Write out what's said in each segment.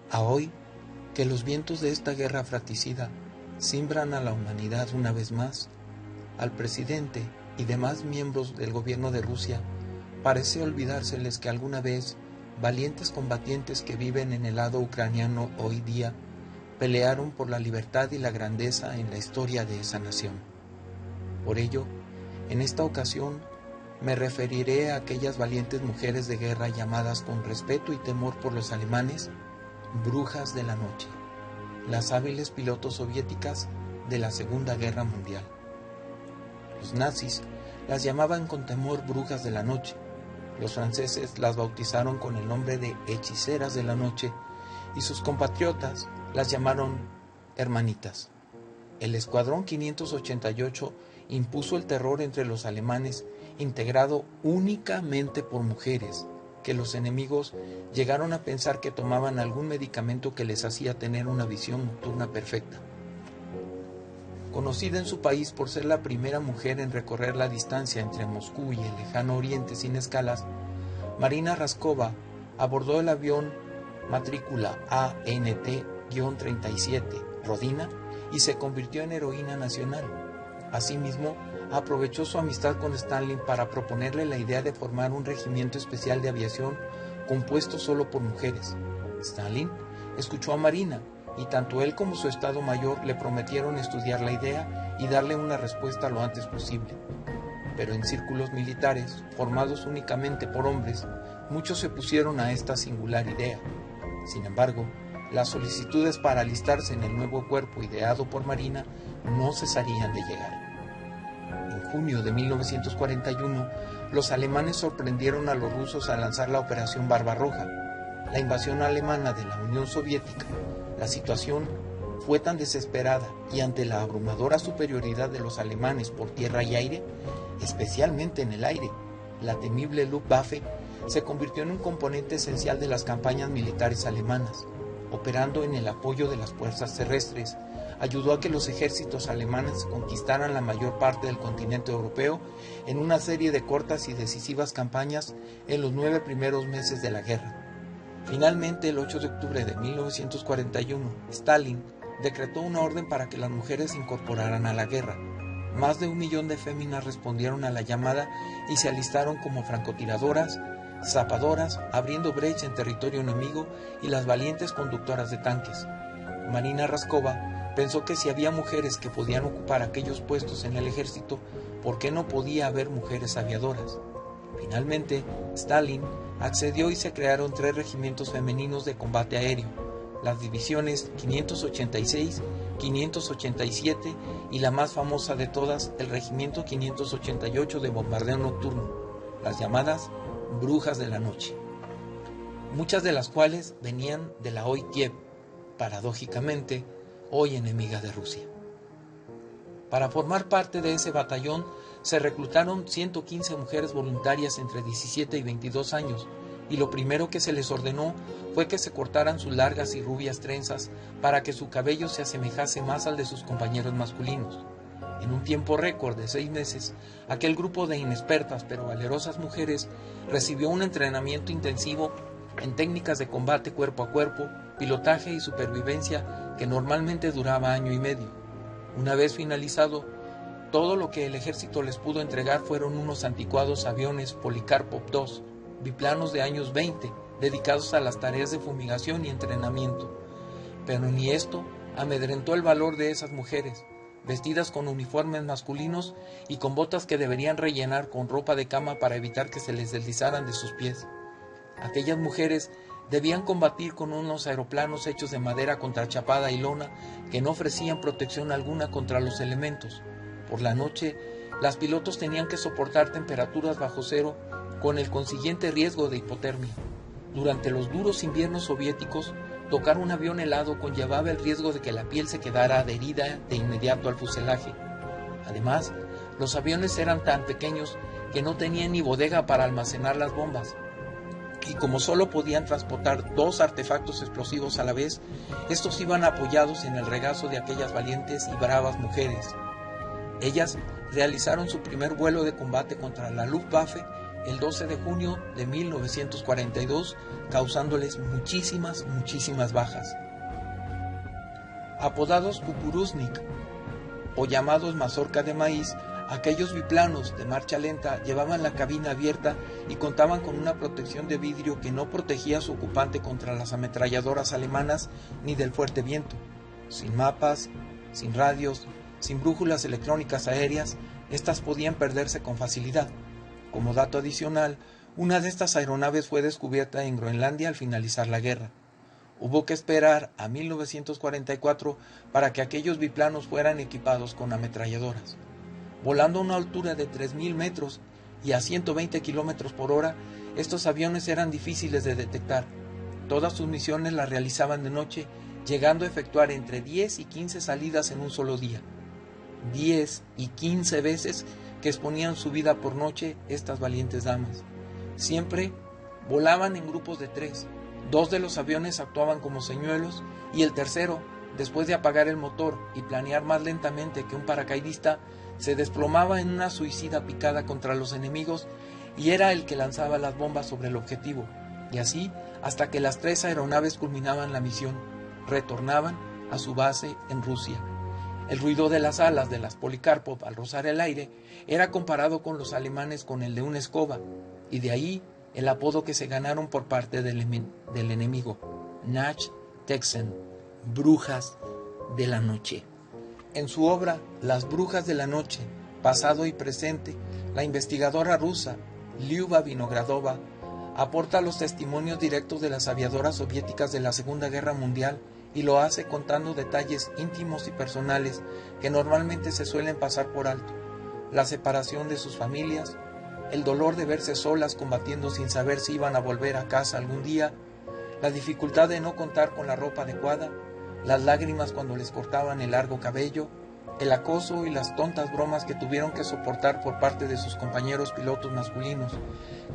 A hoy, que los vientos de esta guerra fratricida simbran a la humanidad una vez más, al presidente y demás miembros del gobierno de Rusia parece olvidárseles que alguna vez valientes combatientes que viven en el lado ucraniano hoy día pelearon por la libertad y la grandeza en la historia de esa nación. Por ello, en esta ocasión me referiré a aquellas valientes mujeres de guerra llamadas con respeto y temor por los alemanes brujas de la noche, las hábiles pilotos soviéticas de la Segunda Guerra Mundial. Los nazis las llamaban con temor brujas de la noche, los franceses las bautizaron con el nombre de hechiceras de la noche y sus compatriotas las llamaron hermanitas. El escuadrón 588 impuso el terror entre los alemanes, integrado únicamente por mujeres, que los enemigos llegaron a pensar que tomaban algún medicamento que les hacía tener una visión nocturna perfecta. Conocida en su país por ser la primera mujer en recorrer la distancia entre Moscú y el lejano oriente sin escalas, Marina Raskova abordó el avión matrícula ANT-37 Rodina y se convirtió en heroína nacional. Asimismo, aprovechó su amistad con Stalin para proponerle la idea de formar un regimiento especial de aviación compuesto solo por mujeres. Stalin escuchó a Marina y tanto él como su Estado Mayor le prometieron estudiar la idea y darle una respuesta lo antes posible. Pero en círculos militares, formados únicamente por hombres, muchos se opusieron a esta singular idea. Sin embargo, las solicitudes para alistarse en el nuevo cuerpo ideado por Marina no cesarían de llegar. En junio de 1941, los alemanes sorprendieron a los rusos al lanzar la Operación Barbarroja, la invasión alemana de la Unión Soviética. La situación fue tan desesperada y ante la abrumadora superioridad de los alemanes por tierra y aire, especialmente en el aire, la temible Luftwaffe se convirtió en un componente esencial de las campañas militares alemanas. Operando en el apoyo de las fuerzas terrestres, ayudó a que los ejércitos alemanes conquistaran la mayor parte del continente europeo en una serie de cortas y decisivas campañas en los 9 primeros meses de la guerra. Finalmente, el 8 de octubre de 1941, Stalin decretó una orden para que las mujeres se incorporaran a la guerra. Más de 1 millón de féminas respondieron a la llamada y se alistaron como francotiradoras, zapadoras, abriendo brecha en territorio enemigo y las valientes conductoras de tanques. Marina Raskova pensó que si había mujeres que podían ocupar aquellos puestos en el ejército, ¿por qué no podía haber mujeres aviadoras? Finalmente, Stalin accedió y se crearon 3 regimientos femeninos de combate aéreo, las divisiones 586, 587 y la más famosa de todas, el regimiento 588 de bombardeo nocturno, las llamadas brujas de la noche, muchas de las cuales venían de la hoy Kiev, paradójicamente, hoy enemiga de Rusia. Para formar parte de ese batallón se reclutaron 115 mujeres voluntarias entre 17 y 22 años, y lo primero que se les ordenó fue que se cortaran sus largas y rubias trenzas para que su cabello se asemejase más al de sus compañeros masculinos. En un tiempo récord de 6 meses, aquel grupo de inexpertas pero valerosas mujeres recibió un entrenamiento intensivo en técnicas de combate cuerpo a cuerpo, pilotaje y supervivencia que normalmente duraba 1 año y medio. Una vez finalizado, todo lo que el ejército les pudo entregar fueron unos anticuados aviones Polikarpov II, biplanos de años 20, dedicados a las tareas de fumigación y entrenamiento. Pero ni esto amedrentó el valor de esas mujeres, vestidas con uniformes masculinos y con botas que deberían rellenar con ropa de cama para evitar que se les deslizaran de sus pies. Aquellas mujeres debían combatir con unos aeroplanos hechos de madera contrachapada y lona que no ofrecían protección alguna contra los elementos. Por la noche, las pilotos tenían que soportar temperaturas bajo cero con el consiguiente riesgo de hipotermia. Durante los duros inviernos soviéticos, tocar un avión helado conllevaba el riesgo de que la piel se quedara adherida de inmediato al fuselaje. Además, los aviones eran tan pequeños que no tenían ni bodega para almacenar las bombas. Y como solo podían transportar 2 artefactos explosivos a la vez, estos iban apoyados en el regazo de aquellas valientes y bravas mujeres. Ellas realizaron su primer vuelo de combate contra la Luftwaffe el 12 de junio de 1942, causándoles muchísimas bajas. Apodados Kukuruznik o llamados mazorca de maíz, aquellos biplanos de marcha lenta llevaban la cabina abierta y contaban con una protección de vidrio que no protegía a su ocupante contra las ametralladoras alemanas ni del fuerte viento. Sin mapas, sin radios, sin brújulas electrónicas aéreas, estas podían perderse con facilidad. Como dato adicional, una de estas aeronaves fue descubierta en Groenlandia al finalizar la guerra. Hubo que esperar a 1944 para que aquellos biplanos fueran equipados con ametralladoras. Volando a una altura de 3.000 metros y a 120 kilómetros por hora, estos aviones eran difíciles de detectar. Todas sus misiones las realizaban de noche, llegando a efectuar entre 10 y 15 salidas en un solo día. 10 y 15 veces que exponían su vida por noche estas valientes damas. Siempre volaban en grupos de 3. 2 de los aviones actuaban como señuelos y el tercero, después de apagar el motor y planear más lentamente que un paracaidista, se desplomaba en una suicida picada contra los enemigos y era el que lanzaba las bombas sobre el objetivo. Y así hasta que las 3 aeronaves culminaban la misión, retornaban a su base en Rusia. El ruido de las alas de las Polikarpov al rozar el aire era comparado con los alemanes con el de una escoba, y de ahí el apodo que se ganaron por parte del enemigo, Nacht-Texen, brujas de la noche. En su obra Las brujas de la noche, pasado y presente, la investigadora rusa Lyuba Vinogradova aporta los testimonios directos de las aviadoras soviéticas de la Segunda Guerra Mundial y lo hace contando detalles íntimos y personales que normalmente se suelen pasar por alto: la separación de sus familias, el dolor de verse solas combatiendo sin saber si iban a volver a casa algún día, la dificultad de no contar con la ropa adecuada, las lágrimas cuando les cortaban el largo cabello, el acoso y las tontas bromas que tuvieron que soportar por parte de sus compañeros pilotos masculinos,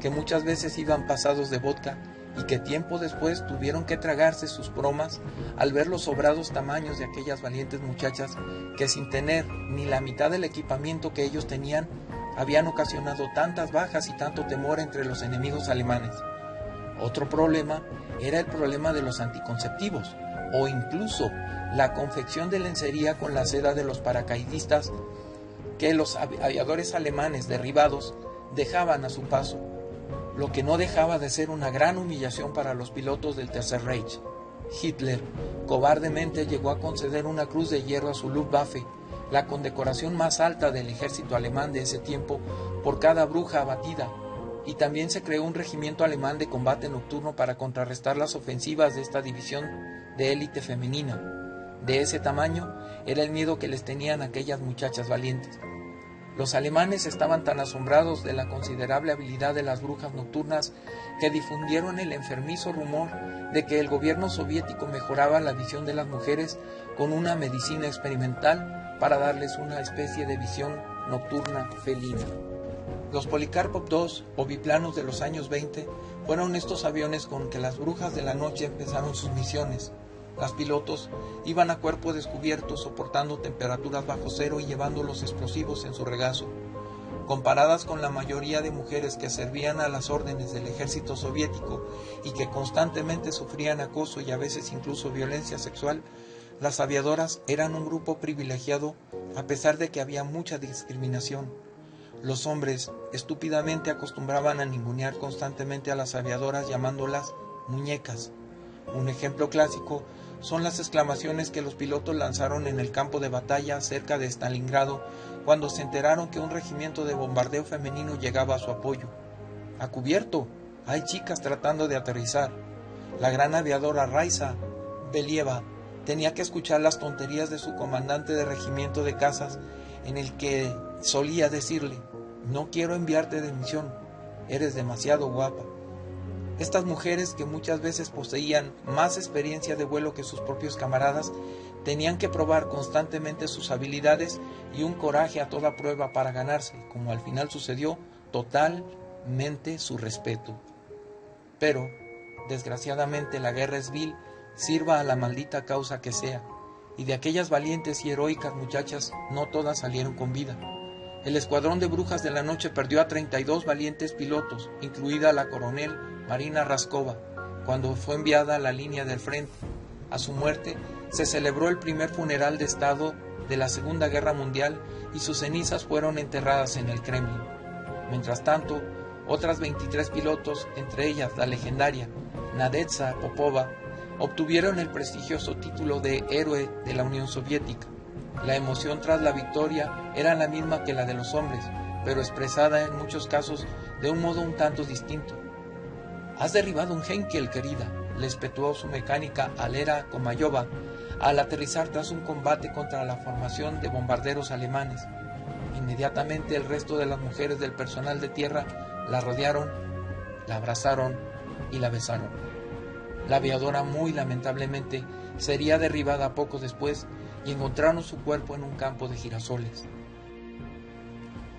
que muchas veces iban pasados de vodka y que tiempo después tuvieron que tragarse sus bromas al ver los sobrados tamaños de aquellas valientes muchachas que, sin tener ni la mitad del equipamiento que ellos tenían, habían ocasionado tantas bajas y tanto temor entre los enemigos alemanes. Otro problema era el problema de los anticonceptivos, o incluso la confección de lencería con la seda de los paracaidistas que los aviadores alemanes derribados dejaban a su paso, lo que no dejaba de ser una gran humillación para los pilotos del Tercer Reich. Hitler cobardemente llegó a conceder una cruz de hierro a su Luftwaffe, la condecoración más alta del ejército alemán de ese tiempo, por cada bruja abatida, y también se creó un regimiento alemán de combate nocturno para contrarrestar las ofensivas de esta división de élite femenina. De ese tamaño era el miedo que les tenían aquellas muchachas valientes. Los alemanes estaban tan asombrados de la considerable habilidad de las brujas nocturnas que difundieron el enfermizo rumor de que el gobierno soviético mejoraba la visión de las mujeres con una medicina experimental para darles una especie de visión nocturna felina. Los Polikarpov II o biplanos de los años 20 fueron estos aviones con que las brujas de la noche empezaron sus misiones. Las pilotos iban a cuerpo descubierto soportando temperaturas bajo cero y llevando los explosivos en su regazo. Comparadas con la mayoría de mujeres que servían a las órdenes del ejército soviético y que constantemente sufrían acoso y a veces incluso violencia sexual, las aviadoras eran un grupo privilegiado a pesar de que había mucha discriminación. Los hombres estúpidamente acostumbraban a ningunear constantemente a las aviadoras llamándolas muñecas. Un ejemplo clásico son las exclamaciones que los pilotos lanzaron en el campo de batalla cerca de Stalingrado cuando se enteraron que un regimiento de bombardeo femenino llegaba a su apoyo. ¡A cubierto! Hay chicas tratando de aterrizar. La gran aviadora Raisa Believa tenía que escuchar las tonterías de su comandante de regimiento de cazas, en el que solía decirle: no quiero enviarte de misión, eres demasiado guapa. Estas mujeres, que muchas veces poseían más experiencia de vuelo que sus propios camaradas, tenían que probar constantemente sus habilidades y un coraje a toda prueba para ganarse, como al final sucedió, totalmente su respeto. Pero, desgraciadamente, la guerra es vil, sirva a la maldita causa que sea, y de aquellas valientes y heroicas muchachas no todas salieron con vida. El escuadrón de brujas de la noche perdió a 32 valientes pilotos, incluida la coronel Marina Raskova, cuando fue enviada a la línea del frente. A su muerte se celebró el primer funeral de Estado de la Segunda Guerra Mundial y sus cenizas fueron enterradas en el Kremlin. Mientras tanto, otras 23 pilotos, entre ellas la legendaria Nadezhda Popova, obtuvieron el prestigioso título de Héroe de la Unión Soviética. La emoción tras la victoria era la misma que la de los hombres, pero expresada en muchos casos de un modo un tanto distinto. «Has derribado un Henkel, querida», le espetuó su mecánica Alera Komayova al aterrizar tras un combate contra la formación de bombarderos alemanes. Inmediatamente el resto de las mujeres del personal de tierra la rodearon, la abrazaron y la besaron. La aviadora, muy lamentablemente, sería derribada poco después y encontraron su cuerpo en un campo de girasoles.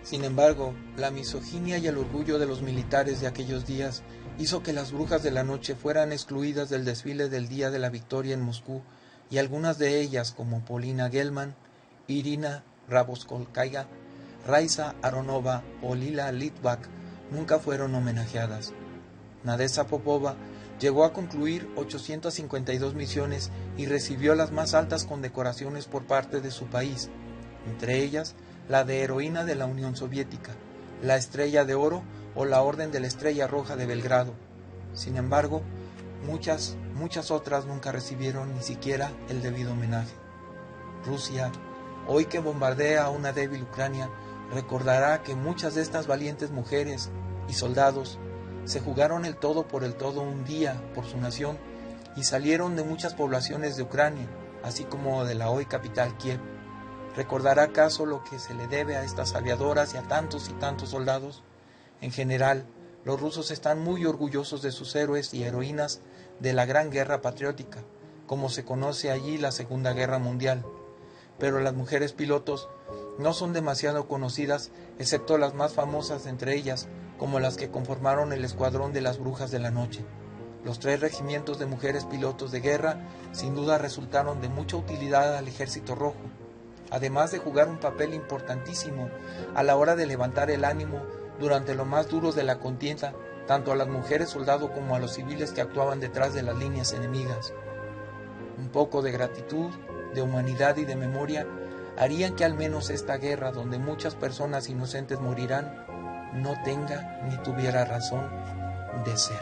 Sin embargo, la misoginia y el orgullo de los militares de aquellos días hizo que las brujas de la noche fueran excluidas del desfile del Día de la Victoria en Moscú, y algunas de ellas, como Polina Gelman, Irina Raboskolskaya, Raisa Aronova o Lila Litvak, nunca fueron homenajeadas. Nadezhda Popova llegó a concluir 852 misiones y recibió las más altas condecoraciones por parte de su país, entre ellas la de Heroína de la Unión Soviética, la Estrella de Oro o la Orden de la Estrella Roja de Belgrado. Sin embargo, muchas otras nunca recibieron ni siquiera el debido homenaje. Rusia, hoy que bombardea a una débil Ucrania, recordará que muchas de estas valientes mujeres y soldados se jugaron el todo por el todo un día por su nación y salieron de muchas poblaciones de Ucrania, así como de la hoy capital Kiev. ¿Recordará acaso lo que se le debe a estas aviadoras y a tantos soldados? En general, los rusos están muy orgullosos de sus héroes y heroínas de la Gran Guerra Patriótica, como se conoce allí la Segunda Guerra Mundial. Pero las mujeres pilotos no son demasiado conocidas, excepto las más famosas entre ellas, como las que conformaron el Escuadrón de las Brujas de la Noche. Los 3 regimientos de mujeres pilotos de guerra sin duda resultaron de mucha utilidad al Ejército Rojo, además de jugar un papel importantísimo a la hora de levantar el ánimo durante lo más duro de la contienda, tanto a las mujeres soldado como a los civiles que actuaban detrás de las líneas enemigas. Un poco de gratitud, de humanidad y de memoria harían que al menos esta guerra, donde muchas personas inocentes morirán, no tenga ni tuviera razón de ser.